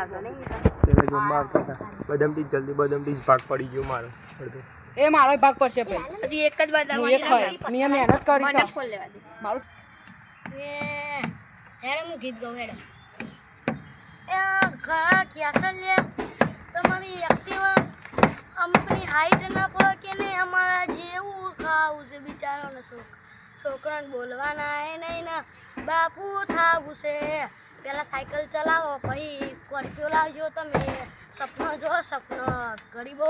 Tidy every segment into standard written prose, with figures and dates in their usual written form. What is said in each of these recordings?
પેલા જમવા આવતા હતા બદામ ટીજ જલ્દી બદામ ટીજ ભાગ પડી ગયો મારો અડધો એ મારો ભાગ પડશે ભાઈ હજી એક જ બદામ મેં મહેનત કરી મને ફોન લેવા દે મારું હેડો હું ગીત ગાઉં હેડો એ ઘણા ક્યાસન લે તમારી એક્ટિવા અમુકની હાઈટ ના પડે કે નહીં અમારા જેવું ખાવું છે બિચારાને છોકરાને બોલવાના એ નહીં ને બાપુ થાવું છે પેલા સાયકલ ચલાવો પછી સ્કોર્પિયો લાવજો તમે સપનો જો સપનો ગરીબો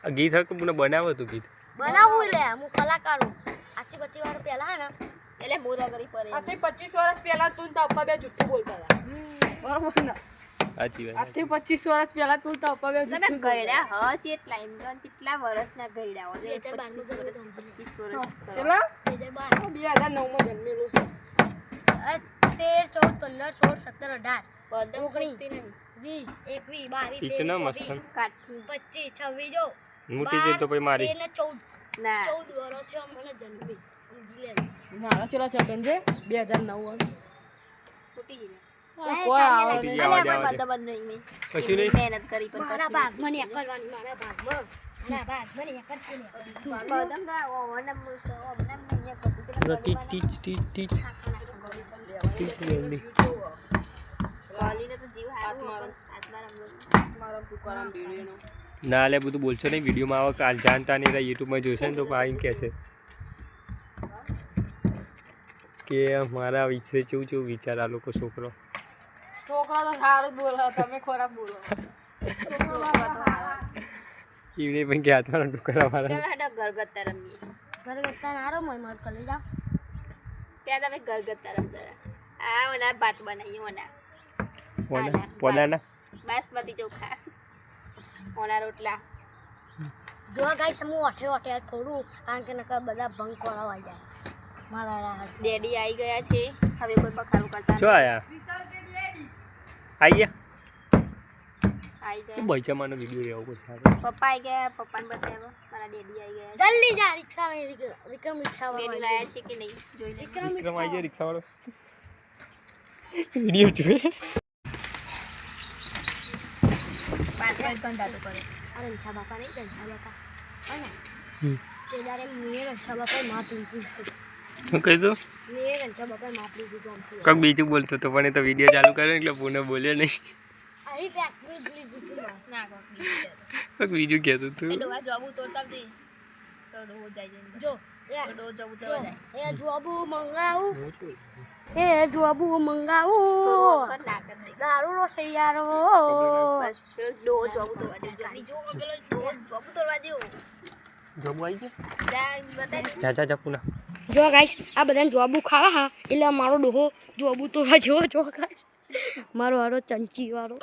આ ગીત હક મને બનાવો તું ગીત બનાવું લે હું કલાકાર હું આજથી 25 વાર પહેલા હે ને એટલે મોરા કરી પડે આજથી 25 વર્ષ પહેલા તું તારા પપ્પા બે જુઠ્ઠું બોલતા હતા બરોબર ને સાચી વાત આજથી 25 વર્ષ પહેલા તું તારા પપ્પા બે તમે જુઠ્ઠું ગયડા હ કેટલા એમ તો કેટલા વર્ષના ગયડા હો 2012 વર્ષ ચલા 2012 2009 માં જન્મેલો છું 13 14 15 16 17 18 19 20 21 22 ટીચર ના મસ્ત 25 26 જો મોટી છે તો પછી મારી 14 ના 14 વર્ષ થયો મને જન્મી સમજી લે મારા ચેલા સેકન્ડ છે 2009 ફૂટી ગઈ કોઈ આવે નહીં. આવા બધા દે. બંધ નહીં મેં કશું નહીં. મહેનત કરી પણ મારા ભાગ મને કરવાની મારા ભાગ મને કરશે ને બદમ ગા ઓવન મુસ્તો ઓવન મને કરતું ટીચ ટીચ ટીચ ટીચ જલ્દી કોલીને તો જીવ હારું પણ આત્મા રમલો મારા ટુકરામ બીડીનો ના લે બધું બોલશો નહીં વિડીયોમાં આવે કાલ જાણતા નહીં રહ્યા યુટ્યુબમાં જોશે ને તો આવીને કહેશે કે મારા વિશે કેવું કેવું વિચાર આ લોકો છોકરો છોકરા તો સારું બોલો તમે ખરાબ બોલો એમને પણ કે હાથમાં ટુકડા મારા ચાલ હેડો ગરગત્તા રમીએ ગરગત્તા ના રમો મત કરી જા ત્યાં તમે ગરગત્તા રમતા આ ઓના ભાત બનાવીએ ઓના પોદાના બાસમતી ચોખા ઓના રોટલા જો ગાઈસ હું ઓઠે ઓઠે થોડું કારણ કે નકર બધા ભંગ કોળાવાઈ જાય મારા ડેડી આવી ગયા છે હવે કોઈ બખારું કરતા શું આયા આઈ ગયા આવી ગયા બૈચામાનો વિડીયો રહેવો પડશે પપ્પા આવી ગયા પપ્પાને બતાવ્યો મારા ડેડી આવી ગયા જલ્દી જા રિક્ષા વિક્રમ રિક્ષા ડેડી લાયા છે કે નહીં જોઈ લે વિક્રમ આવી જાય રિક્ષાવાળો વિડીયો જોઈ પાત્ર કંટાળો કરે અરે રંછા બાપા નહીં રંછા બાપા અને તે દારે મેં રંછા બાપાએ માપ લીધી શું કહી દઉં મેં રંછા બાપાએ માપ લીધી જમતી કંઈક બીજું બોલતો હતો પણ એ તો વિડીયો ચાલુ કર્યો એટલે પુનઃ બોલ્યો નહીં અરે ટ્રેક્ટર લીધી હતી ના કંઈક બીજું કહેતું હતું એ ડોવા જોબ ઉતરતા દે તો ડોવો જાય જો એ ડોવો જોબ ઉતરવા જાય એ જોબુ મંગાવું એ જોબુ મંગાવું દારૂ નો સૈયારો બસ ડોવો જોબ ઉતરવા દે જલ્દી જો પેલો ડોવો જોબ ઉતરવા દે જોબુ આવી ગયો જા બતાઈ જા જા જા પુનઃ જો ગાઈસ આ બધાને જોબુ ખાવા હા એટલે મારો ડોહો જોબુ તોડવા જેવો જો ગાઈસ મારો હારો ચંચી વાળો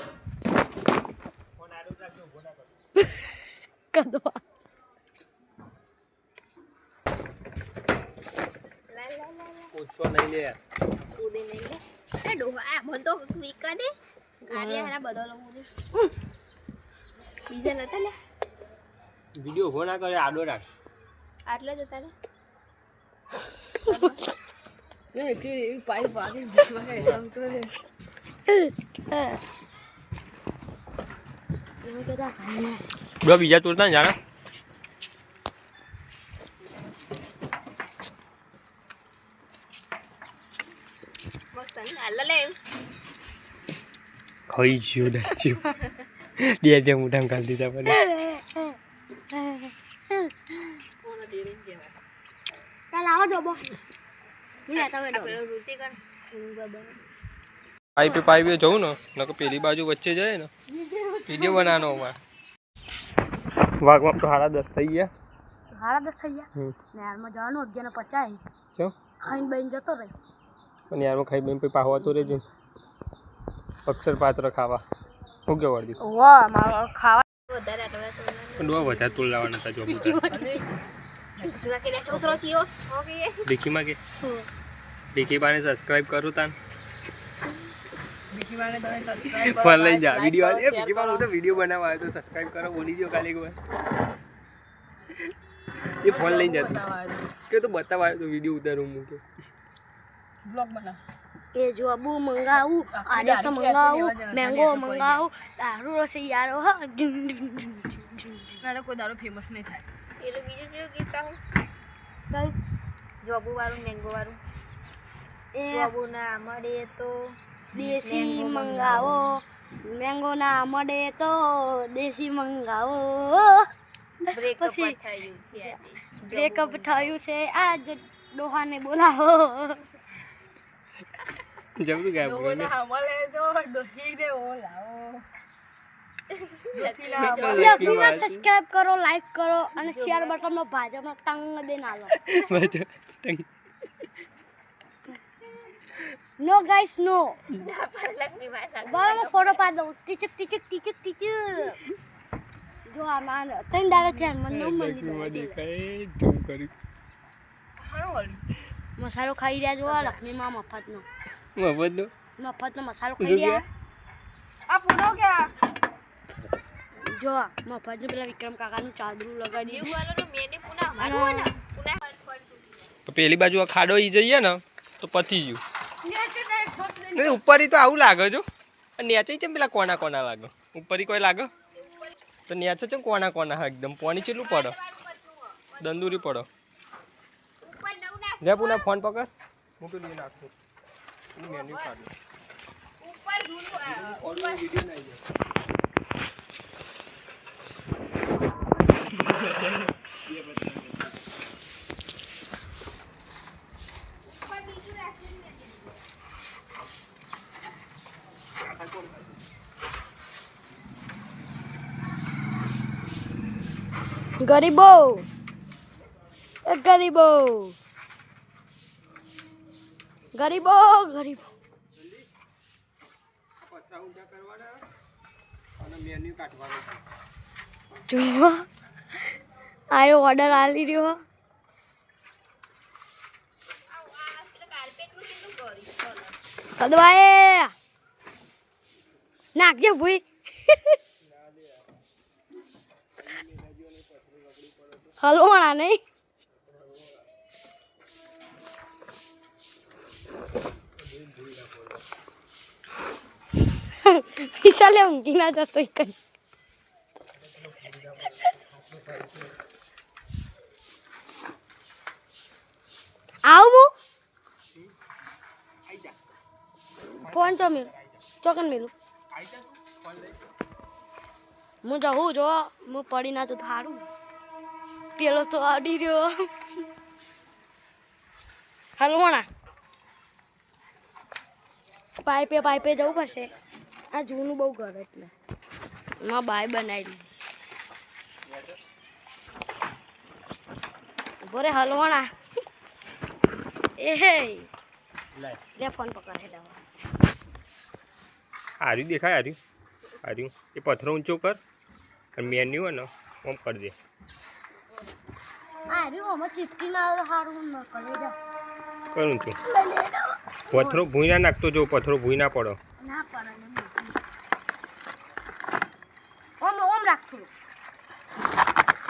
કદવા પૂછો નહીં લે કૂદે નહીં લે એ ડોહા આ બંધો વીકા દે ગાડી હારા બદલો મુજે બીજા નતા લે વિડીયો ઉભો ના કરે આડો રાખ આટલા જ હતા લે એ કે પાઈ પાડી બીજવા કે સમજો લે એ કદા ખાને બે બીજા તોડતા ને જાણા મસ્ત ને હાલ લે ખાઈ ગયો દાચ્યો બે બે મોઢામાં કાઢી દીધા પડે કોણ દેરીન કેવા ચાલ આવો જોબો લે તમે ડો રોટી કર પાઇપે જવું ને નકર પેલી બાજુ વચ્ચે જાય ને વિડીયો બનાવવાનો અમારે વાગમાં તો 10:30 થઈ ગયા 10:30 થઈ ગયા યારમાં જવાનું 11:50 ચો ખાઈને બેન જતો રહે પણ યારમાં ખાઈ બેન પછી પાહવા તો રહેજો અક્ષર પાત્ર ખાવા હું કેવું વળદી વાહ મારો ખાવા વધારે આટલા તો ડોવા વધારે તોડ લાવવાના હતા જો બીજું કે લે ચોતરો ચિયોસ ઓકે ડિકીમાં કે ડિકી બાને સબસ્ક્રાઇબ કરું તાન બીજી વારે તમે સબસ્ક્રાઇબ ફોન લઈ જા વિડીયો આ ડિકી બાનો તો વિડીયો બનાવવા આવ્યો તો સબસ્ક્રાઇબ કરો બોલી દો કાલે એકવાર એ ફોન લઈ જતી કે તો બતાવા આવ્યો તો વિડીયો ઉતારું મૂકે બ્લોગ બના એ જો અબુ મંગાવું આદેશ મંગાવું મેંગો મંગાવું તારું રસે યારો હા મારે કોઈ દારૂ ફેમસ નહીં થાય પેલું બીજું જેવું ગીત સાંભળ કઈ જોબુ વાળું મેંગો વાળું એ જોબુ ના મળે તો દેશી મંગાવો મેંગો ના મળે તો દેશી મંગાવો બ્રેકઅપ પછી થયું છે આજે બ્રેકઅપ થયું છે આજ ડોહાને બોલાવો જબરું ગાય બોલે ના મળે તો ડોહીને બોલાવો લખીમાં સબસ્ક્રાઇબ કરો લાઈક કરો અને શેર બટનનો ભાજપનો ટંગ દેન આલો નો ગાઈસ નો લક્ષ્મી ભાષા બાળામાં ફોટો પાડ દઉં ટીચક ટીચક ટીચક ટીચક જો આ માન તૈન દાડે છે મને નો મળી લક્ષ્મીમાં દેખાય ઝૂમ કરી હારું વળી મસાલો ખાઈ રહ્યા જો આ લક્ષ્મીમાં મફતનો મસાલો ખાઈ રહ્યા આ પૂરો ક્યાં જો આ મફતનું પેલા વિક્રમ કાકાનું ચાદરું લગાડી જીવ વાળાનો મેને પુના મારું હોય ને પુના તો પેલી બાજુ આ ખાડો ઈ જઈએ ને તો પતી ગયું નહીં ઉપર તો આવું લાગે છો નેચે કેમ પેલા કોના કોના લાગે ઉપર કોઈ લાગે તો નેચે છે કોના કોના એકદમ પાણી કેટલું પડો દંદુરી પડો લે પુના ફોન પકડ હું પેલું નાખું મેન્યુ કાઢું ઉપર ધૂળ ગરીબો એ ગરીબો ગરીબો ગરીબો જો આયો ઓર્ડર આલી રહ્યો કદવાએ નાખજે ભૂઈ હલવાણા નહીં વિશાલે ઊંઘી ના જતો કઈ આવું ફોન ચો મેલું ચોકન મેલું હું જવું જો હું પડી ના તો સારું પેલો તો અડી રહ્યો હલવાણા પાઇપે જવું પડશે આ જૂનું બહુ ઘર એટલે માં બાય બનાવી બોરે હલવાણા એ હે લે ફોન પકડ હે આર્યું દેખાય આર્યું એ પથ્થરો ઊંચો કર અને મેન્યુ હોય ને ઓમ કરી દે આ રહ્યું અમે ચીપકી ના હારું ન કરે જા કરું છું પથ્થરો ભૂઈ ના નાખતો જો પથ્થરો ભૂઈ ના પડો ના પડે ઓમ રાખતું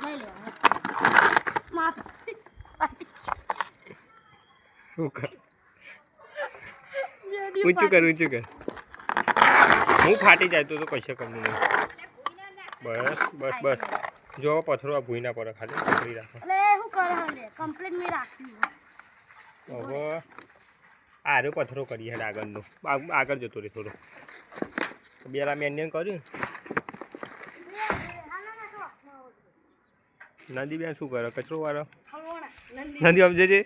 લઈ લે માફ શું કર ઊંચું કર હું ફાટી જાય તો કશે કરવું નહીં બસ જો પથ્થરો આ ભૂઈ ના પડે ખાલી પકડી રાખો એટલે શું કરે હલે કમ્પ્લીટ મે રાખ્યું હવે આરો પથ્થરો કરીએ હેડ આગળનો આગળ જતો રહે થોડો બેલા મેન્યન કર્યું નદી બેન શું કરે કચરો વાળો નદી આમ જજે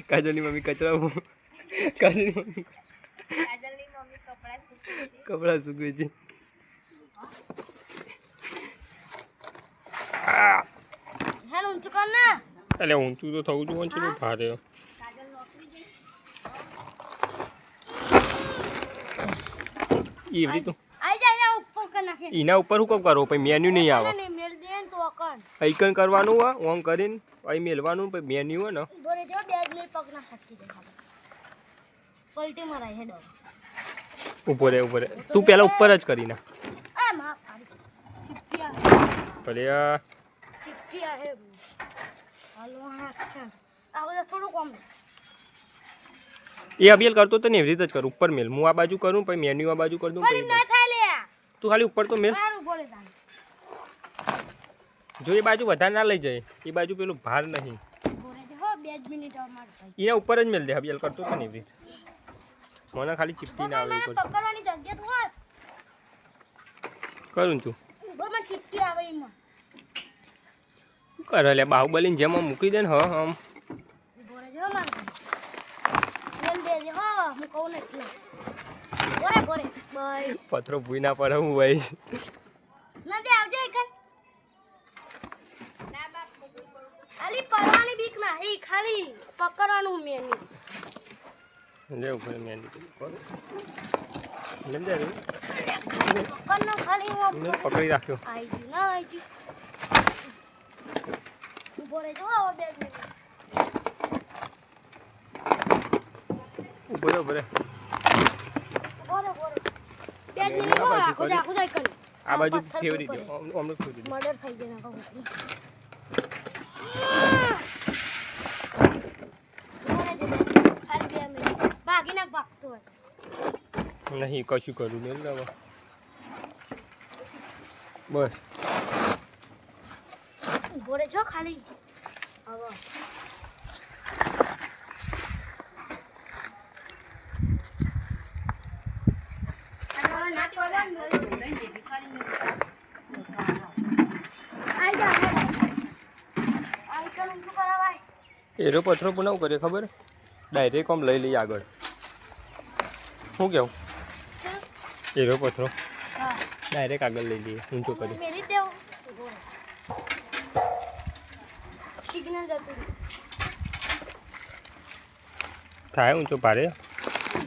કાજલની મમ્મી કચરા કાજલની મમ્મી કપડા સૂકવે છે હેન ઊંચું કર ને એટલે ઊંચું તો થવું જોઈએ છે ને ભારે એવડી તો આઈ જા ઉપર કર નાખે એના ઉપર હું કેમ કરો પછી મેન્યુ નહીં આવે ને મેલ દે ને તો અકન આઈકન કરવાનું હોય ઓન કરીને અહીં મેલવાનું પછી મેન્યુ હોય ને બોરે જો બે જ પગ ના શકતી દે પલટી મરાય હેડો ઊભો રહે તું પહેલાં ઉપર જ કરી ના આ માં ચિપકી આ ભલે ચિપકી આ હે હાલો હા આ બધા થોડું કમ એ અભિયાલ કરતો તો ને એવી રીતે જ કરું ઉપર મેલ હું આ બાજુ કરું પછી મેન્યુ આ બાજુ કરી દઉં પણ એમ ના થાય લે તું ખાલી ઉપર તો મેલ સારું બોલે તાને જો એ બાજુ વધારે ના લઈ જાય એ બાજુ પેલું ભાર નહીં બોલે છે હો 2 જ મિનિટ અમાર ભાઈ એના ઉપર જ મેલ દે અભિયાલ કરતો તો ને એવી રીતે મને ખાલી ચીપટી ના આવે ઉપર પકડવાની જગ્યા તો હોય કરું છું મને ચીપટી આવે એમાં શું કરે લે બાહુબલીને જેમ આમ મૂકી દે ને આમ બોલે છે હો માર મેલ દે છે હો હું કહું ને એટલે બોરે બોરે બસ પથરો ભૂઈ ના પડે હું ભાઈ નદી આવજે એકન ખાલી પડવાની બીક નહીં ખાલી પકડવાનું મેની લે ઉપર મેન્યુ લેમ દે પકડનો ખાલી હું પકડી રાખ્યો આઈ જી ના આઈ જી ઉભો રહે જો આવો 2 મિનિટ ઉપર ઉપર બોરે બોરે 2 મિનિટ હો ખુદા ખુદા કર આ બાજુ ફેવરી દે અમને ફેવરી દે મર્ડર થઈ ગયો ના કહું બોરે જે ખાલી 2 મિનિટ ભાગી ના ભાગતો હોય નહીં કશું કરું મેલ ને હવે બસ ઉભો રહે જો ખાલી હવે એરો પથરો પુના કરે ખબર ડાયરેક્ટ આમ લઈ લઈએ આગળ શું કેવું એરો પથરો હા ડાયરેક્ટ આગળ લઈ લઈએ ઊંચો કરી મેરી દેવ સિગ્નલ જતું થાય ઊંચો પારે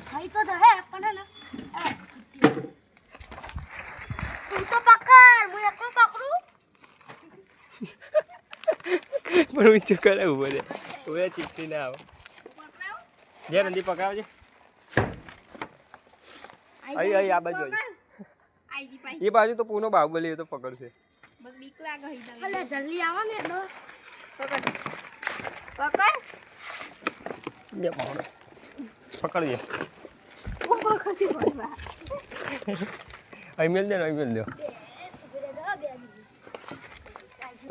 ભાઈ તો હે પણ ને તું તો પકડ હું એકલો પકડું પણ ઊંચો કરે ઉભો રે ઉભે ચીપટી ના આવે જે નંદી પકડાવજે અહીં આ બાજુ આઈજી પાઈ એ બાજુ તો પૂનો બાહુબલી એ તો પકડશે બસ બીક લાગે હિદા અલે જલ્દી આવો ને એટલે પકડ પકડ લે બાવડો પકડજે ઓ પકડી બોલવા અહીં મેલ દે ને અહીં મેલ દે સુબેરે જા બે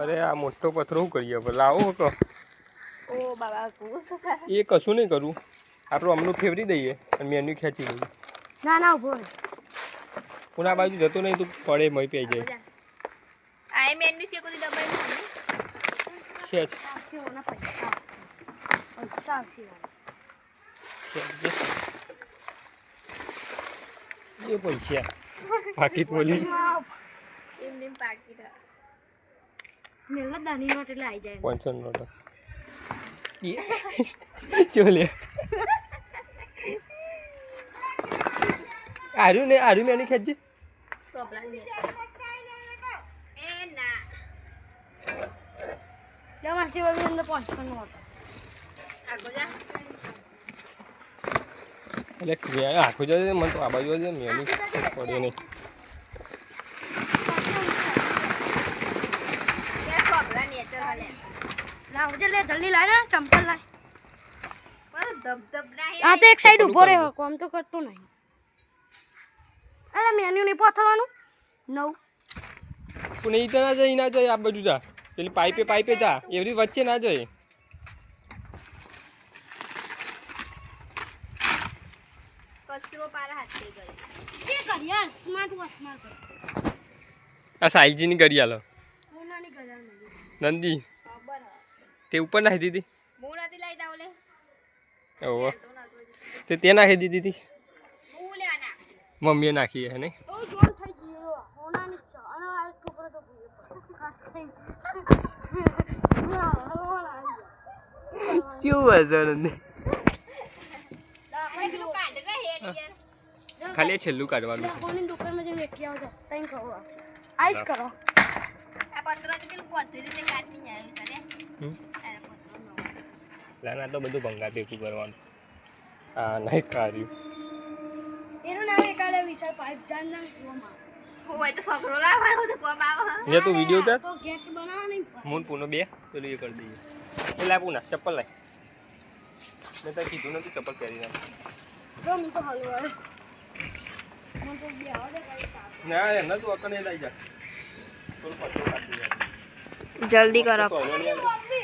અરે આ મોટો પથરો શું કરીએ હવે લાવો કો ઓ બાબા કુસ એ કશું નહીં કરું આપણું હમણાં ફેવરી દઈએ અને મેન્યુ ખેંચી દઈએ ના ના ઉભો રહે પુના બાજુ જતો નહીં તું પડે મય પી જાય આય મેનુ છે કોઈ દબાઈ ખેંચ સાસી ઓના પૈસા સાસી ખેંચજે. એ પૈસા બાકી બોલી એમ એમ પાકી દા મેલા દાની નોટ એટલે આવી જાય 500 નોટ ચોલે આર્યું મેની ખેંચજે સોપલા ને એ ના જમા સેવા અંદર 500 નોટ આગો જા એટલે આખું જોઈએ મને તો આ બાજુ છે મેની પડ્યો નહીં કે સોપલા ને તો હલે લાવજે લે જલ્દી લાય ને ચંપલ લાય પણ ધબધબ ના આ તો એક સાઈડ ઉભો રહે કોમ તો કરતો નહીં અરે મેન્યુ નહીં પહોંચવાનું 9 પણ એ તો ના જાય આ બાજુ જા પેલી પાઇપે જા એવી વચ્ચે ના જાય કચરો પારા હાથ થઈ ગયો કે કર યાર સ્માર્ટ વોચ સ્માર્ટ આ સાઈજીની કરી આલો ઓનાની ગલા નંદી ખબર તે ઉપર નાખી દીધી હું નથી લઈ દાવ લે ઓહો તો ના તો તે નાખી દીધી હતી હું લે આના મમ્મીએ નાખી હે નહીં ઓ જોન થઈ ગયો ઓનાની ચ અને આ ટુકડો તો ખાસ થઈ કેવું હશે નંદી પેલું કાઢ રે હેડ યાર ખાલી છેલ્લું કાઢવાનું છે કોની દુકાનમાં જઈને વેકી આવજો તઈ કરો આઈસ કરો આ પત્રો થી પેલું પોતરી રીતે કાઢી આવ્યું સરે હમ. આ પત્રો નો લાના તો બધું ભંગા ભેગું કરવાનું હા નહીં કાર્યું એનું નામ એકાલે વિષય પાઇપ જાન નામ કુવામાં હોય તો છોકરો લાવવાનો તો કોમ આવો જે તું વિડીયો ઉતાર તો ગેટ બનાવવા નહીં મૂન પૂનો બે પેલું એ કરી દઈએ એ લાય પૂના ચપ્પલ લાય મેં તને કીધું નથી ચપ્પલ પહેરી નાખ. જો મને તો હલવા મને તો બે આવડે કઈ કામ ના એના તું અકને લઈ જા. થોડું પતલું કાઢી જા. જલ્દી કરો. સોયલો નહીં આવતો.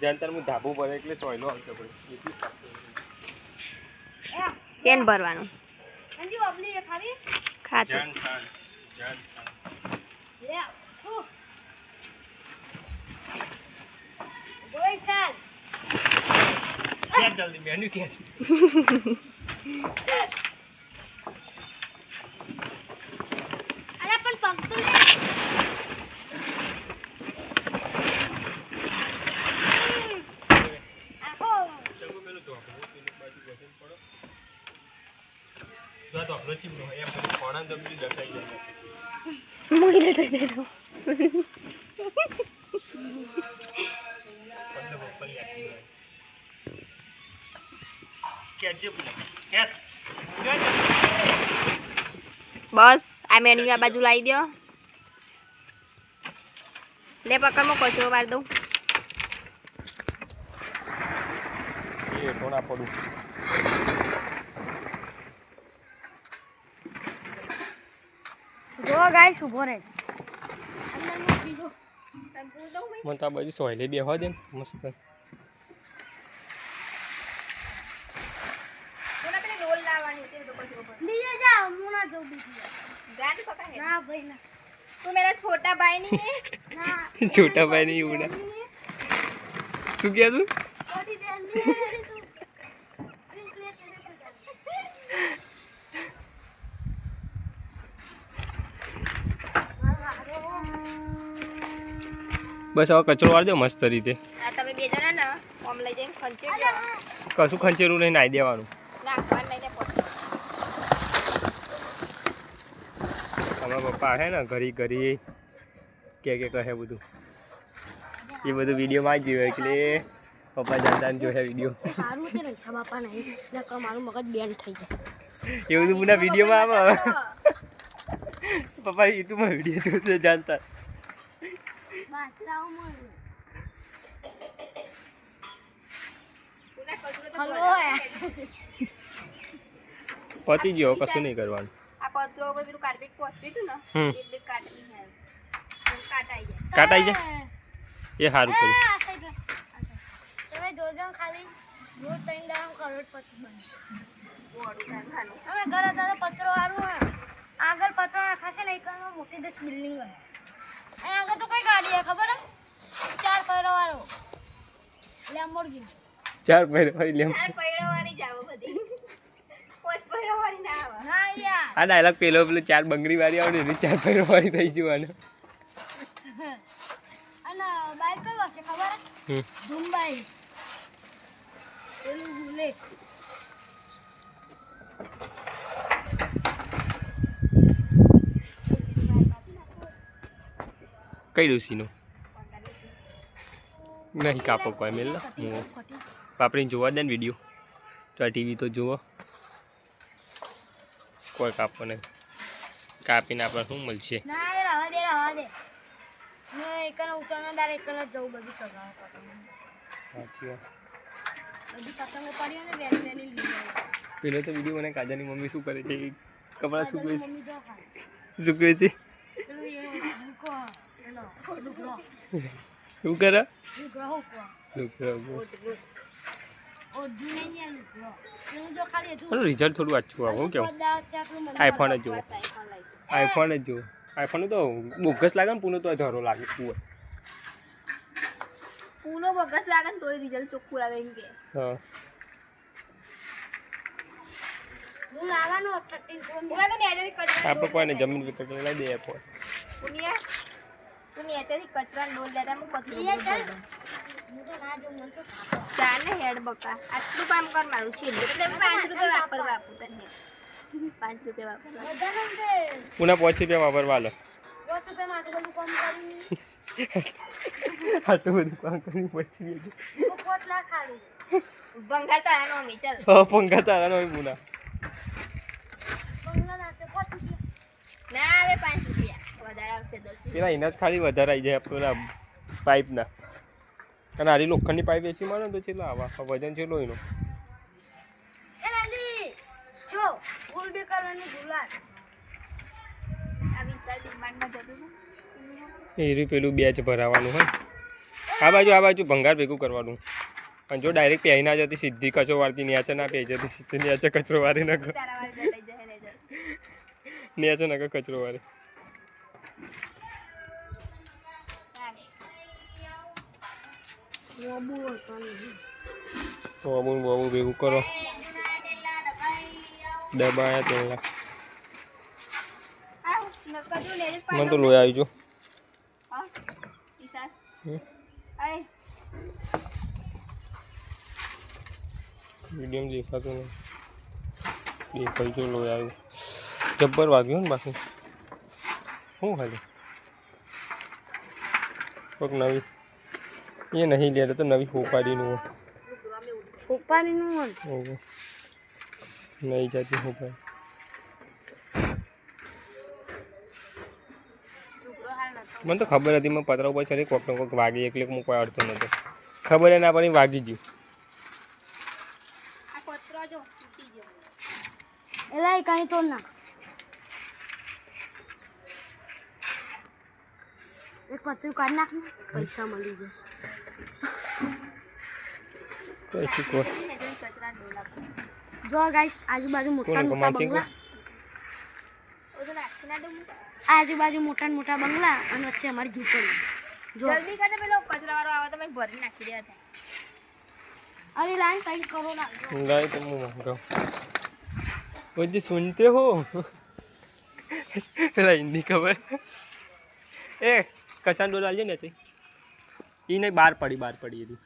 જાનતર હું ધાબુ પર એટલે સોયલો આવશે ભાઈ. એટલી ચેન ભરવાનું અંજી બબલી એ ખાવી ખાતું જાન થાન. લે થુ બોય સાલ ક્યાં જલ્દી મેનુ ક્યાં છે? અરે પણ પગ તો લે આખો ચલો પેલું તો આપણે પેલું બાજુ બેસીને પડો. તો આ તો આપણો ચીમનો હોય એમ પછી કોણા દબી દટાઈ જાય. મોઈને તો જતો તમને બપ્પા યાદ હોય. કેજે કેસ બસ આ મેન્યુ આ બાજુ લાવી દો લે પકડમાં કચરો વાર દઉં એ થોડા પડું. જો ગાઈસ ઉભો રહે મને તો આ બાજુ સોયલે બેહવા દે ને મસ્ત. કોના પેલી રોલ લાવવાની છે તો કચરો પર લીએ જા હું ના જઉં બીજી ગાડી પકડ હે ના ભાઈ ના તું મેરા છોટા ભાઈ નહીં હે ના છોટા ભાઈ નહીં ઉડા. શું કહે તું? छोटी बहन नहीं है मेरी तू इसलिए तेरे को બસ હવે કચરો વાળી દો મસ્ત રીતે. આ તમે બે જણા ને ઓમ લઈ જઈને ખંચેર દો કશું ખંચેરું નહીં નાઈ દેવાનું. નાખવાનું લઈને પોતે અમારા પપ્પા હે ને ઘરી ઘરી કે કહે બધું એ બધું વિડીયોમાં જ જોયું એટલે પપ્પા જાણતા ને જોયા વિડીયો. સારું તે રંછા બાપા નહીં નકર મારું મગજ બેન થઈ જાય એ બધું પુના વિડીયોમાં આવે. પપ્પા યુટ્યુબમાં વિડીયો જોશે જાણતા. બાદશાહ મર પુના કચરો તો હલો પતી ગયો કશું નહીં કરવાનું. આ પત્રો ઉપર પેલું કાર્પેટ પોચી હતું ને હમ. એટલે કાઢી જાય કાટાઈ જાય કાટાઈ જાય એ સારું કર્યું. તમે જોજો ખાલી રોજ 3 દામ કરોડપતિ બને મોડું કાઢવાનું અમે ઘર હતા તો પત્રો વાળું હોય આગળ પત્રો નાખાશે ને એકમાં મોટી 10 બિલ્ડિંગ હોય અને આગળ તો કઈ ગાડી હે ખબર હે 4 પૈરો વાળો લેમ્બોર્ગિની 4 પહેરે ફરી લેમ. ચાર પૈડાવાળી જ આવે બધી પોચ પૈડાવાળી ના આવે હા યાર આ ડાયલોગ પેલો 4 બંગડી વાળી આવે ને 4 પહેરો વાળી થઈ જવાનું. અને બાઈક કઈ હશે ખબર હે ધુંબાઈ પેલું બુલેટ કઈ ડોસીનું નહીં કાપો કોઈ મેલ ને હું વાપરીને જોવા દે ને વિડીયો તો આ ટીવી તો જુઓ કોઈ કાપો નહીં કાપીને આપણે શું મળશે. ના એ રવા દે મેં એકને ઉતરનો દાર એકને જવું બધું ચગાવ બધી પતંગો પડી ને વેની વેની લીધી પેલો તો વિડીયો મને કાજાની મમ્મી શું કરે છે કપડાં સૂકવે છે મમ્મી જો ખાય સૂકવે છે પેલું એ મૂકો એનો ડુકરો શું કરે ડુકરો હુકો ડુકરો ઓ દુનિયા ડુકરો એનું જો ખાલી હજુ એનું રિઝલ્ટ થોડું આછું આવે હું કેવું આઈફોન જ જુઓ આઈફોન જ જુઓ આઈફોન તો બોગસ લાગે ને પૂનો તો ધરો લાગે પૂર પૂનો બગસ લાગે ને તોય રિઝલ્ટ ચોખ્ખું લાગે એમ કે હા હું લાવવાનું 13 ફોન પૂરા તો નેજાથી કચરા આપણે કોઈને જમીન વિકટ લઈ દે ફોન. પુનિયા તું નેજાથી કચરા ડોલ લેતા હું પતલું એ ચાલ હું તો ના જો મન તો ચાલ ને હેડ બકા આટલું કામ કર મારું છે એટલે તમે 5 રૂપિયા વાપરવા આપું તને 5 રૂપિયા વાપરવા બધાને તે પૂના 5 રૂપિયા વાપરવા લો 5 રૂપિયા માટે બધું કામ કરી આટલું બધું કામ કરી 5 રૂપિયા તો કોટ ના ખાલી બંગાળ તારા નો મી ચાલ પંખા તારા નો પૂના બંગલા નાસે 5 રૂપિયા ના આવે 5 રૂપિયા વધારે આવશે 10 પેલા એના જ ખાલી વધારે આવી જાય પેલા પાઇપના અને આરી લોખંડની પાઇપ વેચી મારો તો ચેટલો આવા વજન ચેટલો એનો એ નાની જો ગુલબી કલરની ગુલાબ આ વિશાલ ડિમાન્ડમાં જતું એ રહ્યું પેલું બેચ ભરાવાનું હોય આ બાજુ ભંગાર ભેગું કરવાનું અને જો ડાયરેક્ટ પહેરી ના જતી સીધી કચરો વાળતી નેચે ના પહેરી જતી સીધી નેચે કચરો વાળી નાખ તારા વાળી લઈ જાય ને નેચે નાખ કચરો વાળે બબુ ભેગું કરો દબાયા તેલા મને તો લોહી આવી જો વિશાલ હમ. આય મીડિયમ દેખાતું નહીં દેખાય જો લોહી આવ્યું જબ્બર વાગ્યું ને બાકી શું ખાલી કોઈક નવી એ નહીં લે તો નવી હોપાડીનું ઉપાડીનું હોય નહીં જાતી હોપાડી મને તો ખબર હતી મેં પતરા ઉપર ચડી કોક કોક વાગી એકલે મૂકવા અડતો નતો ખબર ના પડી વાગી ગયું આ પત્રો જો તૂટી ગયો એલા કઈ તો ના એક પતરું કાઢ નાખ ને પૈસા મળી જાય કઈ કોઈ કચરા ડોલા પર જો ગાઈસ આજુબાજુ મોટા કોને મોટા કમાતી બંગલા ઓજો નાખી ના દઉં આજુબાજુ મોટા મોટા બંગલા અને વચ્ચે અમારી ઝૂંપડી જો જલ્દી કરે પેલો કચરા વાળો આવે તો મેં ભરી નાખી દે હતા અરે લાઈન સાઈડ કરો ના गाय तुम मंगाओ वो जी सुनते हो हिंदी खबर ए कचान डोल डालिए ना चाहिए ये नहीं बार पड़ी ये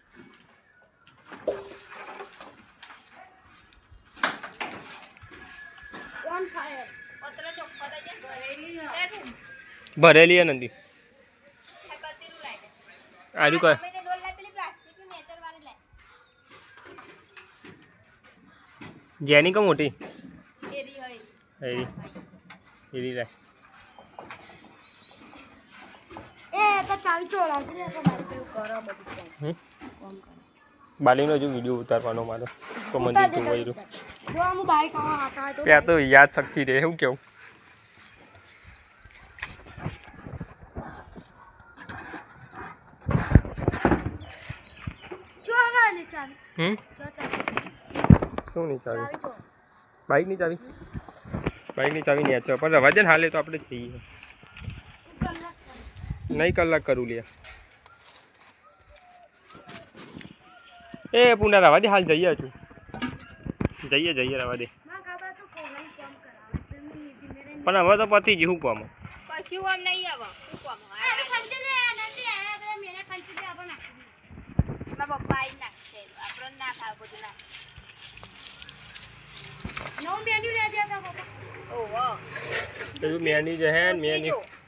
ઓન ફાયર પત્રો જો પતા જે ભરેલી લે भरेली है नंदी કતીરું લાગે आजू का અમે તે ડોલ લા પેલી પ્લાસ્ટિક ની નેચર વાળી લે जैनी का मोटी એરી હોય एरी रे એ તો ચાવી ચોળા છે તો બાઈક પર કરો બધું કામ કરો बाली जो वीडियो उतारવાનો मारो तो मंदिर तो वही रो જો આમ બાઈક આવા હતા તો क्या तो याद शक्ति रे हूं क्यों જો આવા ને ચાવી જો ચાવી क्यों नहीं चावी ચાવી જો बाइक नहीं नहीं अच्छा पर रवा दे हाले तो આપણે જઈએ नहीं कलाक करू लिया ए पुना रवा दे हाल જઈએ છું જઈએ રવા દે માં કાબા તો કોલન કામ કરાવે તમે નીતિ મેરે પણ હવે તો પતી જ હું કોમ પછી આમ નહીં આવે હું કોમ અરે ખંચે દે નંદી આયા બધા મેરે ખંચે દે આપણ નાખી મારા પપ્પા આઈ નાખશે આપણને ના ખાવ બધું ના નો મેન્યુ લે જતા પપ્પા ઓહો તો મેની જે હે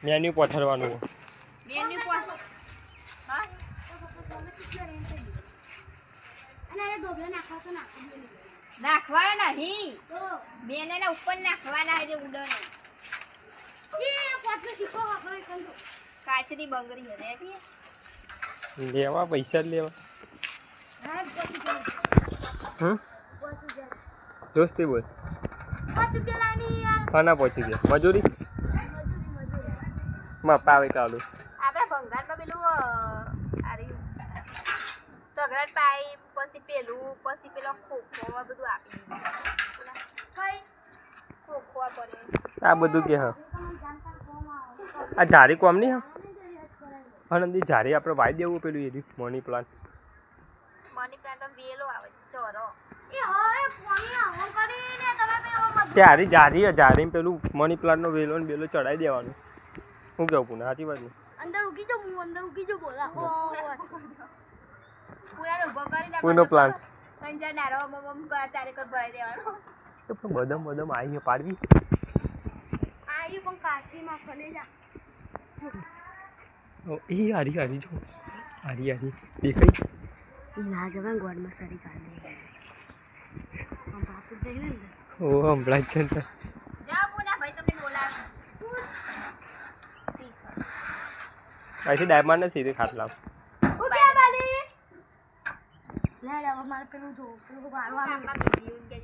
મેન્યુ પથરવાનું મેન્યુ કોસ હા અને અરે ડોબલે નાખવા તો નાખી દે નાખવાના નહીં તો બેને ના ઉપર નાખવાના હે જે ઉડનો એ પોતનો શીખો વાપરો કંદો કાચની બંગડી હે રે કે લેવા પૈસા જ લેવા હા પોતી જાય પોતી જાય દોસ્તી બોલ પોતી પેલાની યાર ખાના પહોંચી ગયા મજૂરી માં પાવે ચાલુ આપણે ભંગારમાં પેલું આર્યું સગરાટ પાઇપ પછી પેલું પછી પેલો ખોખો આ બધું આપી દીધું કઈ ખોખો કરે આ બધું કે હા આ ઝારી કોમ નહીં હા નંદી ઝારી આપણે વાઈ દેવું પેલું એરી મની પ્લાન્ટ મની પ્લાન્ટ તો વેલો આવે ચોરો એ હવે પાણી આવો કરીને તમે પેલો મત ત્યારે ઝારી પેલું મની પ્લાન્ટનો વેલો ને બેલો ચડાવી દેવાનું હું કેવું પુના સાચી વાત નહીં અંદર ઉગી જો હું અંદર ઉગી જો બોલા ઓ પૂરા ઉભો કરીને કોઈનો પ્લાન્ટ પંજા ડારો બમ ચારે કર ભરાઈ દેવાનો તો પણ બદમ આવી પાડવી આયુ પણ કાચી માં ખલે જા એ હારી જો હારી દેખાય ના જવાન ગોડ માં સરી કાઢી દે આમ બાપુ દે ને ઓ હમણાં જ છે જાઓ પૂના ભાઈ તમને બોલાવે અહીંથી ડાયમંડ નથી તે ખાટલા ઉઠ્યા બાલી લે હવે મારે પેલું જો પેલું મારવાનું આપણા વિડીયો કે